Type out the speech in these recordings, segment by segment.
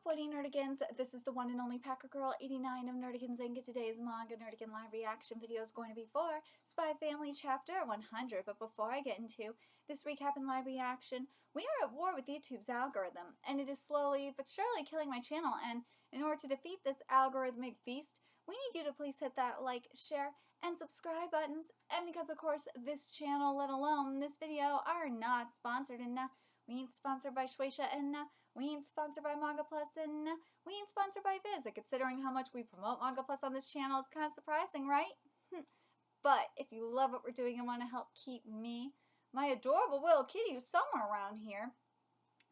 Woody Nerdigans? This is the one and only Packer Girl 89 of Nerdigans, and today's Manga Nerdigan live reaction video is going to be for Spy Family Chapter 100. But before I get into this recap and live reaction, we are at war with YouTube's algorithm, and it is slowly but surely killing my channel. And in order to defeat this algorithmic beast, we need you to please hit that like, share, and subscribe buttons. And because, of course, this channel, let alone this video, are not sponsored, and we ain't sponsored by Shueisha, and we ain't sponsored by Manga Plus, and we ain't sponsored by Viz. And considering how much we promote Manga Plus on this channel, it's kind of surprising, right? But if you love what we're doing and want to help keep me, my adorable little kitty, who's somewhere around here,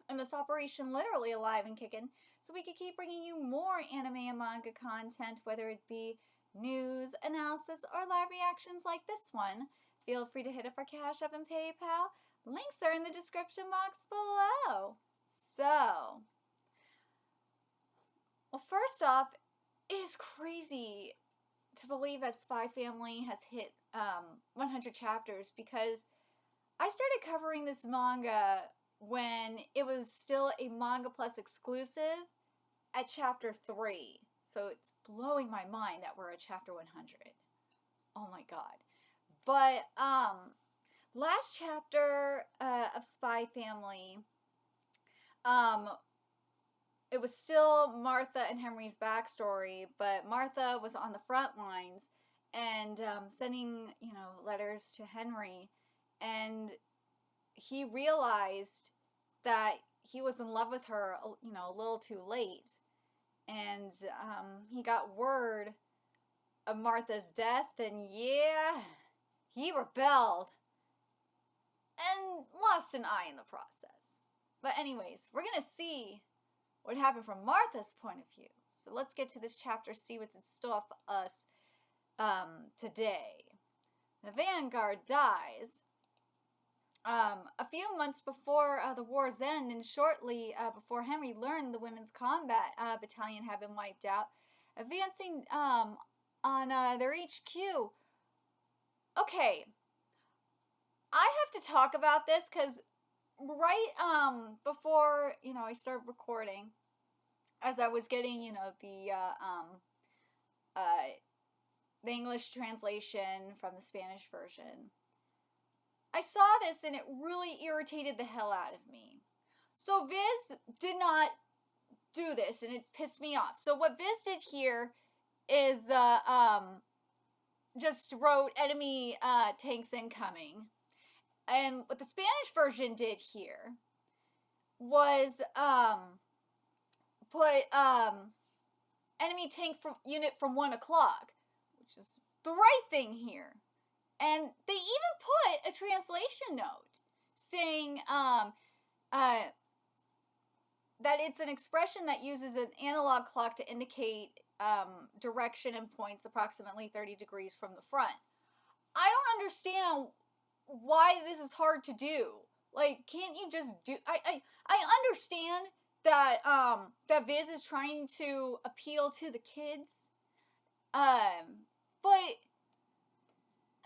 and this operation literally alive and kicking, so we could keep bringing you more anime and manga content, whether it be news, analysis, or live reactions like this one, feel free to hit up our Cash App and PayPal. Links are in the description box below. So, well, first off, it is crazy to believe that Spy Family has hit 100 chapters, because I started covering this manga when it was still a Manga Plus exclusive at chapter 3. So it's blowing my mind that we're at chapter 100. Oh my god. But last chapter of Spy Family, it was still Martha and Henry's backstory, but Martha was on the front lines and sending, letters to Henry, and he realized that he was in love with her, a little too late, and he got word of Martha's death, and yeah, he rebelled and lost an eye in the process. But anyways, we're going to see what happened from Martha's point of view. So let's get to this chapter, see what's in store for us today. The Vanguard dies a few months before the war's end, and shortly before Henry learned the women's combat battalion had been wiped out, advancing on their HQ. Okay, I have to talk about this because right before I started recording, as I was getting the English translation from the Spanish version, I saw this and it really irritated the hell out of me. So Viz did not do this, and it pissed me off. So what Viz did here is just wrote enemy tanks incoming. And what the Spanish version did here was put enemy tank unit from 1 o'clock, which is the right thing here. And they even put a translation note saying that it's an expression that uses an analog clock to indicate direction and points approximately 30 degrees from the front. I don't understand why this is hard to do. Like, can't you just do... I understand that that Viz is trying to appeal to the kids, but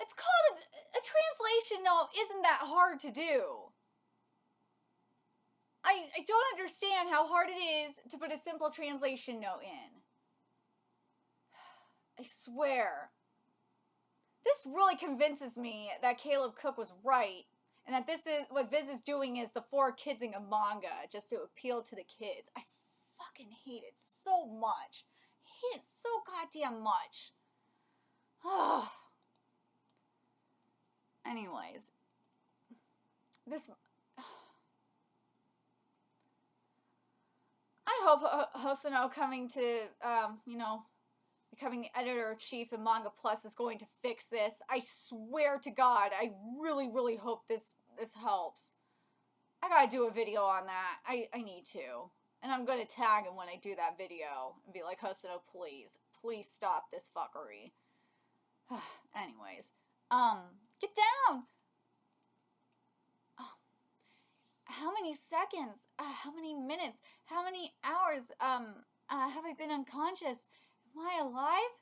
it's called a translation note. Isn't that hard to do? I don't understand how hard it is to put a simple translation note in. I swear. This really convinces me that Caleb Cook was right, and that this is what Viz is doing is the 4kidsing of manga just to appeal to the kids. I fucking hate it so much. I hate it so goddamn much. Anyways, this... I hope Hosono coming to, becoming the editor-in-chief of Manga Plus is going to fix this. I swear to God, I really, really hope this helps. I gotta do a video on that. I need to. And I'm gonna tag him when I do that video and be like, Hosono, please stop this fuckery. Anyways, get down! How many seconds? How many minutes? How many hours have I been unconscious? Am I alive?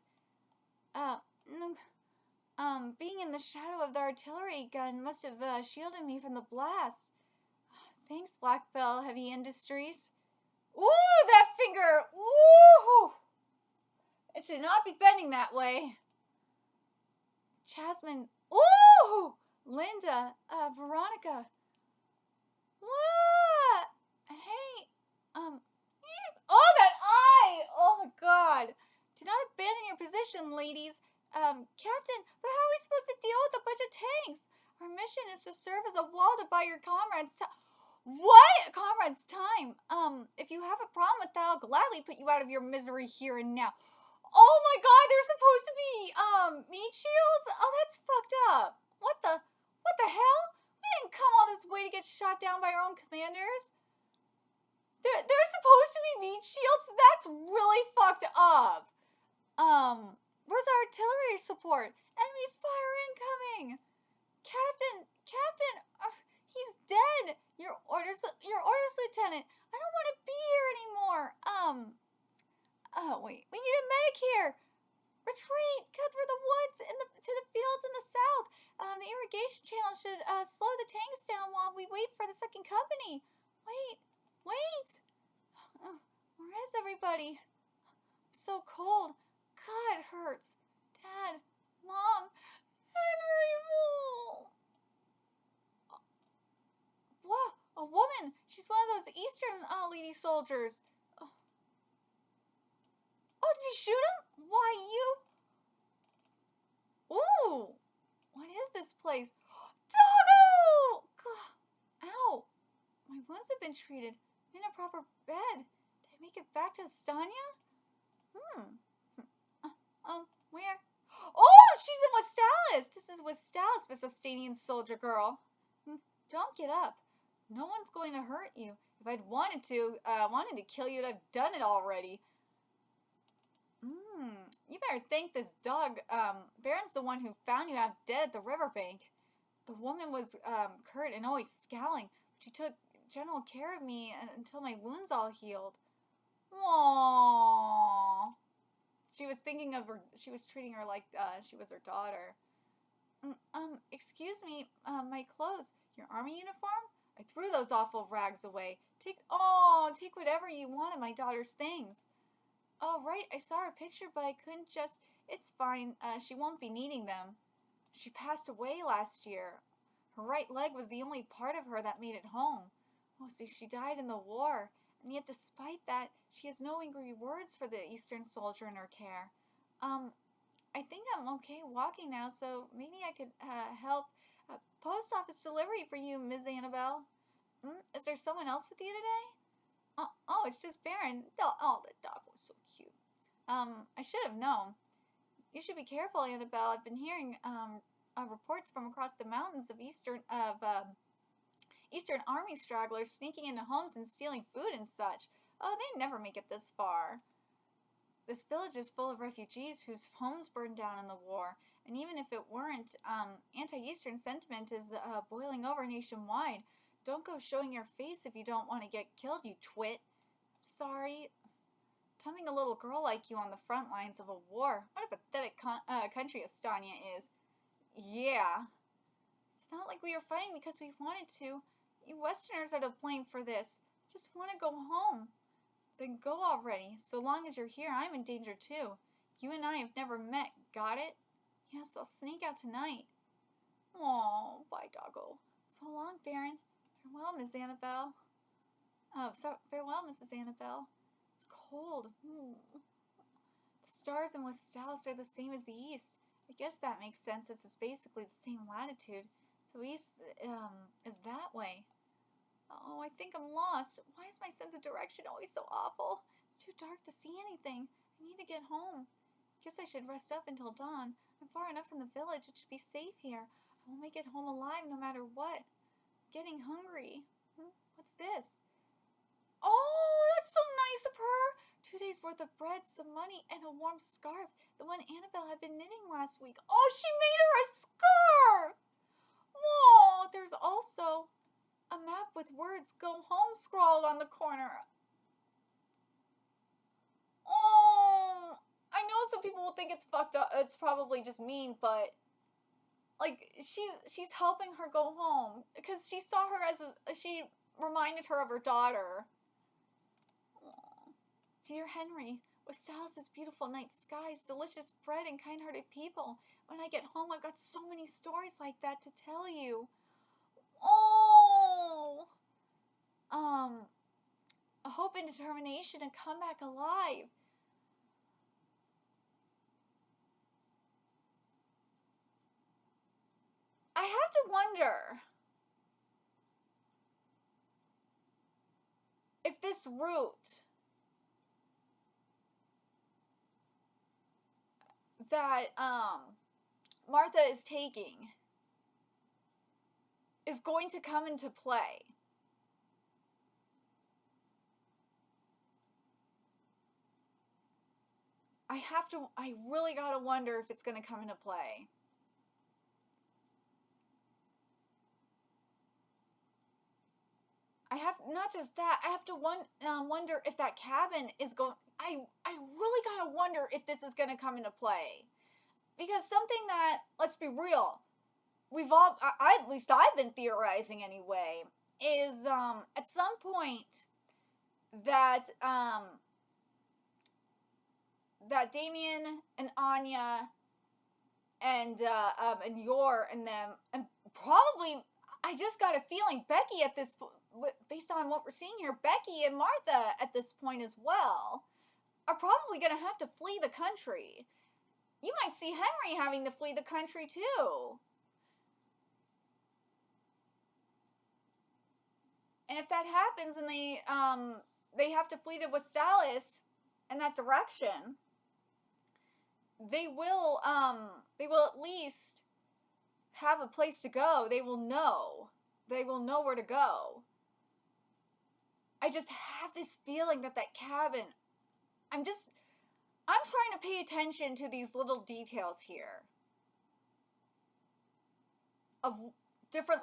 Being in the shadow of the artillery gun must have shielded me from the blast. Thanks, Black Bell Heavy Industries. Ooh, that finger. Woo! It should not be bending that way. Jasmine. Ooh! Linda. Veronica. What? Hey. Oh, that eye! Oh my god. Do not abandon your position, ladies. Captain, but how are we supposed to deal with a bunch of tanks? Our mission is to serve as a wall to buy your comrades time. What? Comrades time. If you have a problem with that, I'll gladly put you out of your misery here and now. Oh my god, they're supposed to be, meat shields? Oh, that's fucked up. What the hell? We didn't come all this way to get shot down by our own commanders. They're supposed to be meat shields? That's really fucked up. Where's our artillery support? Enemy fire incoming! Captain, he's dead! Your orders, Lieutenant. I don't want to be here anymore. Wait, we need a medic here. Retreat, cut through the woods to the fields in the south. The irrigation channel should slow the tanks down while we wait for the second company. Wait. Where is everybody? I'm so cold. God, it hurts. Dad, Mom, Henry, What? A woman. She's one of those Eastern lady soldiers. Oh, did you shoot him? Why, you? Ooh. What is this place? Doggo! Ow. My wounds have been treated. I'm in a proper bed. Did I make it back to Estonia? Where? Oh, she's in Westalis. This is Westalis, Miss Estanian soldier girl. Don't get up. No one's going to hurt you. If I'd wanted to kill you, I'd have done it already. You better thank this dog. Baron's the one who found you half dead at the riverbank. The woman was curt and always scowling. She took general care of me until my wounds all healed. Aww. She was thinking of her. She was treating her like she was her daughter. Excuse me, my clothes. Your army uniform? I threw those awful rags away. Take whatever you want of my daughter's things. Oh, right, I saw her picture, but I couldn't just... It's fine, she won't be needing them. She passed away last year. Her right leg was the only part of her that made it home. Oh, see, she died in the war. And yet, despite that, she has no angry words for the Eastern soldier in her care. I think I'm okay walking now, so maybe I could help. Post office delivery for you, Ms. Annabelle. Is there someone else with you today? Oh, it's just Baron. Oh, the dog was so cute. I should have known. You should be careful, Annabelle. I've been hearing reports from across the mountains of Eastern Army stragglers sneaking into homes and stealing food and such. Oh, they never make it this far. This village is full of refugees whose homes burned down in the war, and even if it weren't, anti-Eastern sentiment is boiling over nationwide. Don't go showing your face if you don't want to get killed, you twit. Sorry. Dumping a little girl like you on the front lines of a war. What a pathetic country Estonia is. Yeah. It's not like we were fighting because we wanted to. You Westerners are to blame for this. Just want to go home. Then go already. So long as you're here, I'm in danger too. You and I have never met, got it? Yes, I'll sneak out tonight. Aw, bye, doggo. So long, Baron. Farewell, Miss Annabelle. Farewell, Mrs. Annabelle. It's cold. The stars in Westalis are the same as the east. I guess that makes sense since it's basically the same latitude. So east is that way. Oh, I think I'm lost. Why is my sense of direction always so awful? It's too dark to see anything. I need to get home. Guess I should rest up until dawn. I'm far enough from the village. It should be safe here. I will make it home alive no matter what. I'm getting hungry. What's this? Oh, that's so nice of her. 2 days worth of bread, some money, and a warm scarf. The one Annabelle had been knitting last week. Oh, she made her a scarf. Oh, there's also a map with words "Go home" scrawled on the corner. Oh, I know some people will think it's fucked up. It's probably just mean, but like she's helping her go home because she saw her as she reminded her of her daughter. Dear Henry, with Styles' beautiful night skies, delicious bread, and kind-hearted people, when I get home I've got so many stories like that to tell you. Oh! A hope and determination to come back alive. I have to wonder if this route that Martha is taking is going to come into play. I really gotta wonder if it's gonna come into play. I have, not just that, I have to wonder if that cabin is going, I really gotta wonder if this is gonna come into play. Because something that, let's be real, we've all, at least I've been theorizing anyway, is at some point that that Damien and Anya and Yor and them, and probably, I just got a feeling Becky at this, based on what we're seeing here, Becky and Martha at this point as well are probably going to have to flee the country. You might see Henry having to flee the country too. And if that happens and they have to flee to Westalis in that direction, they will at least have a place to go. They will know where to go. I just have this feeling that cabin, I'm trying to pay attention to these little details here of different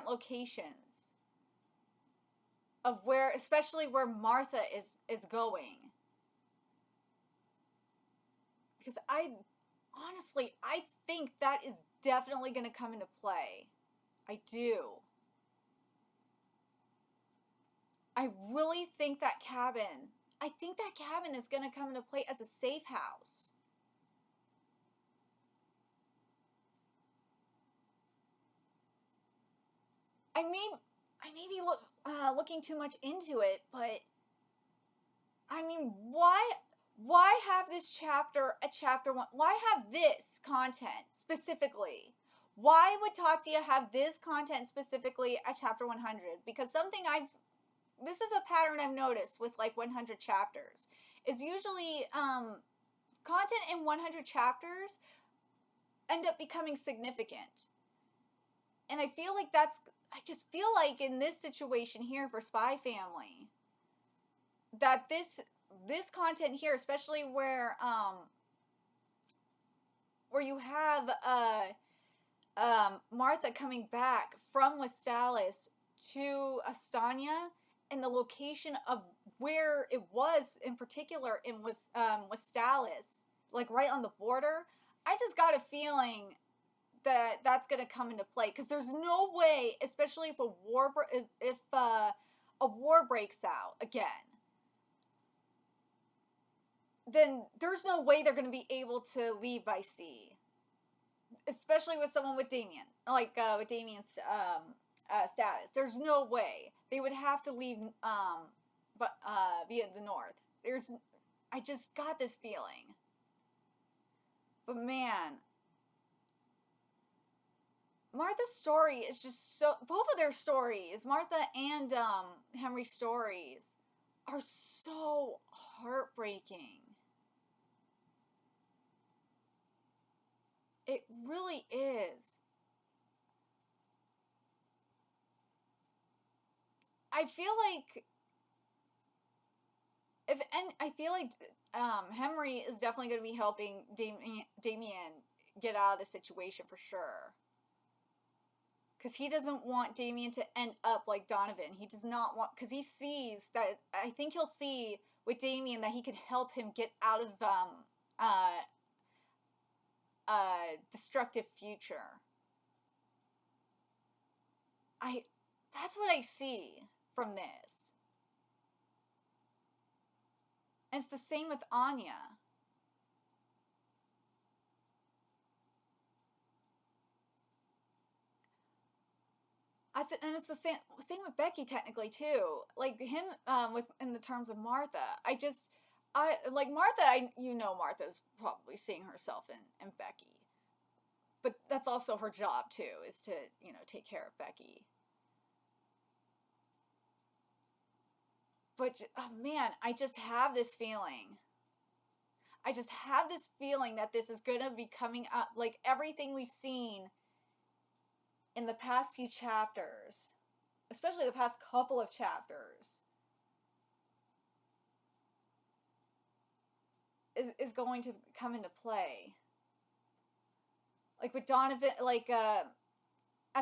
locations, of where, especially where Martha is going. Because I think that is definitely going to come into play. I do. I really think that cabin is going to come into play as a safe house. I may be looking too much into it, but I mean, why have this chapter at chapter 1? Why have this content specifically? Why would Tatsuya have this content specifically at chapter 100? Because this is a pattern I've noticed with like 100 chapters, is usually content in 100 chapters end up becoming significant. And I just feel like in this situation here for Spy Family, that this content here, especially where you have Martha coming back from Westalis to Astania, and the location of where it was in particular in Westalis, like right on the border, I just got a feeling that that's going to come into play, because there's no way, especially if a war breaks out again, then there's no way they're going to be able to leave by sea, especially with someone with Damien, like with Damien's status. There's no way they would have to leave via the north. I just got this feeling. But man, Martha's story is just so, both of their stories, Martha and Henry's stories, are so heartbreaking. It really is. I feel like Henry is definitely going to be helping Damien get out of the situation for sure. Because he doesn't want Damien to end up like Donovan. He does not want, because he sees that, I think he'll see with Damien that he can help him get out of destructive future. That's what I see from this. And it's the same with Anya. And it's the same with Becky technically too. Like him, with in the terms of Martha, I like Martha. Martha's probably seeing herself in Becky, but that's also her job too, is to take care of Becky. But oh man, I just have this feeling. I just have this feeling that this is gonna be coming up, like everything we've seen in the past few chapters, especially the past couple of chapters, is going to come into play. Like with Donovan, like as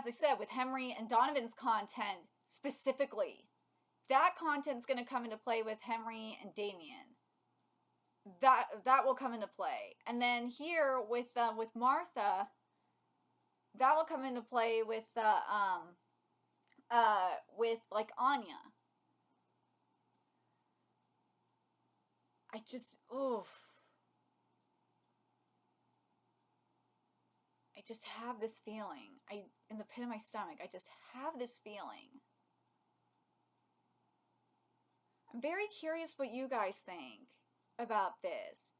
I said, with Henry and Donovan's content specifically, that content's going to come into play with Henry and Damien. That will come into play, and then here with Martha, that will come into play with like Anya. I just oof. I just have this feeling. In the pit of my stomach, I just have this feeling. I'm very curious what you guys think about this.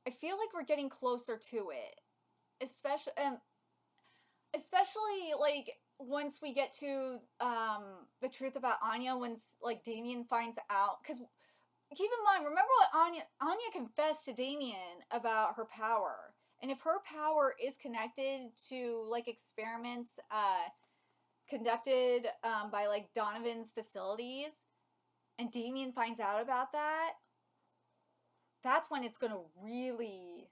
I feel like we're getting closer to it, especially like once we get to the truth about Anya, once like Damien finds out. Because keep in mind, remember what Anya confessed to Damien about her power, and if her power is connected to like experiments conducted by like Donovan's facilities, and Damien finds out about that, that's when it's gonna really,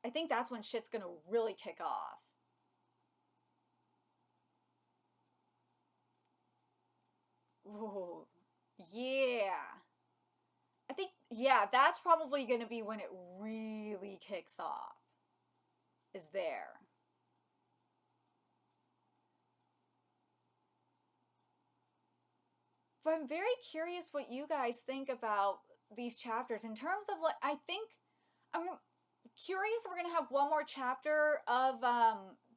I think that's when shit's gonna really kick off. Ooh, yeah. I think, yeah, that's probably gonna be when it really kicks off, is there. But I'm very curious what you guys think about these chapters in terms of like, I think I'm curious if we're gonna have one more chapter of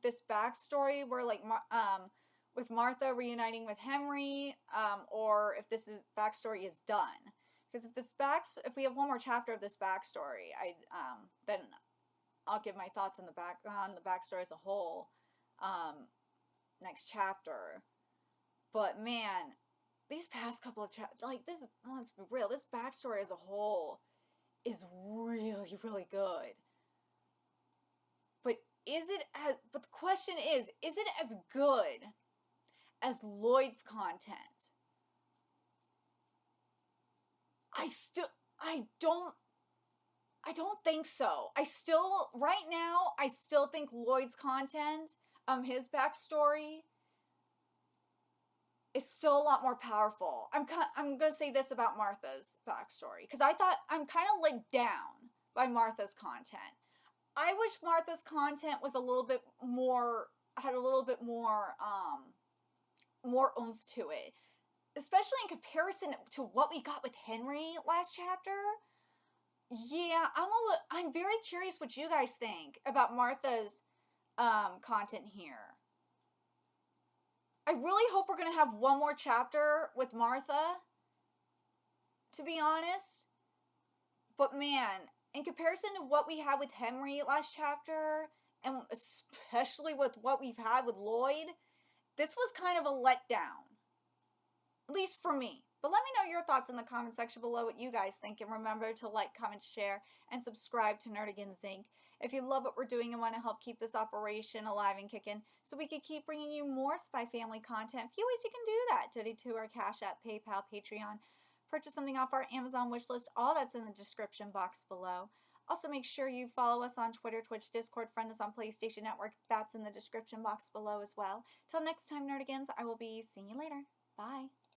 this backstory where like with Martha reuniting with Henry, or if this is backstory is done. Because if we have one more chapter of this backstory, then I'll give my thoughts on the backstory as a whole next chapter. But man, these past couple of chapters, like this, let's be real, this backstory as a whole is really, really good. But but the question is it as good as Lloyd's content? I don't think so. Right now, I still think Lloyd's content, his backstory, is still a lot more powerful. I'm gonna say this about Martha's backstory, because I'm kind of let down by Martha's content. I wish Martha's content was had a little bit more oomph to it, especially in comparison to what we got with Henry last chapter. Yeah, I'm very curious what you guys think about Martha's content here. I really hope we're going to have one more chapter with Martha, to be honest. But man, in comparison to what we had with Henry last chapter, and especially with what we've had with Lloyd, this was kind of a letdown. At least for me. But let me know your thoughts in the comment section below, what you guys think. And remember to like, comment, share, and subscribe to Nerdigans Inc. If you love what we're doing and want to help keep this operation alive and kicking, so we can keep bringing you more Spy Family content, a few ways you can do that. Donate to our Cash App, PayPal, Patreon. Purchase something off our Amazon wishlist. All that's in the description box below. Also, make sure you follow us on Twitter, Twitch, Discord, friend us on PlayStation Network. That's in the description box below as well. Till next time, Nerdigans, I will be seeing you later. Bye.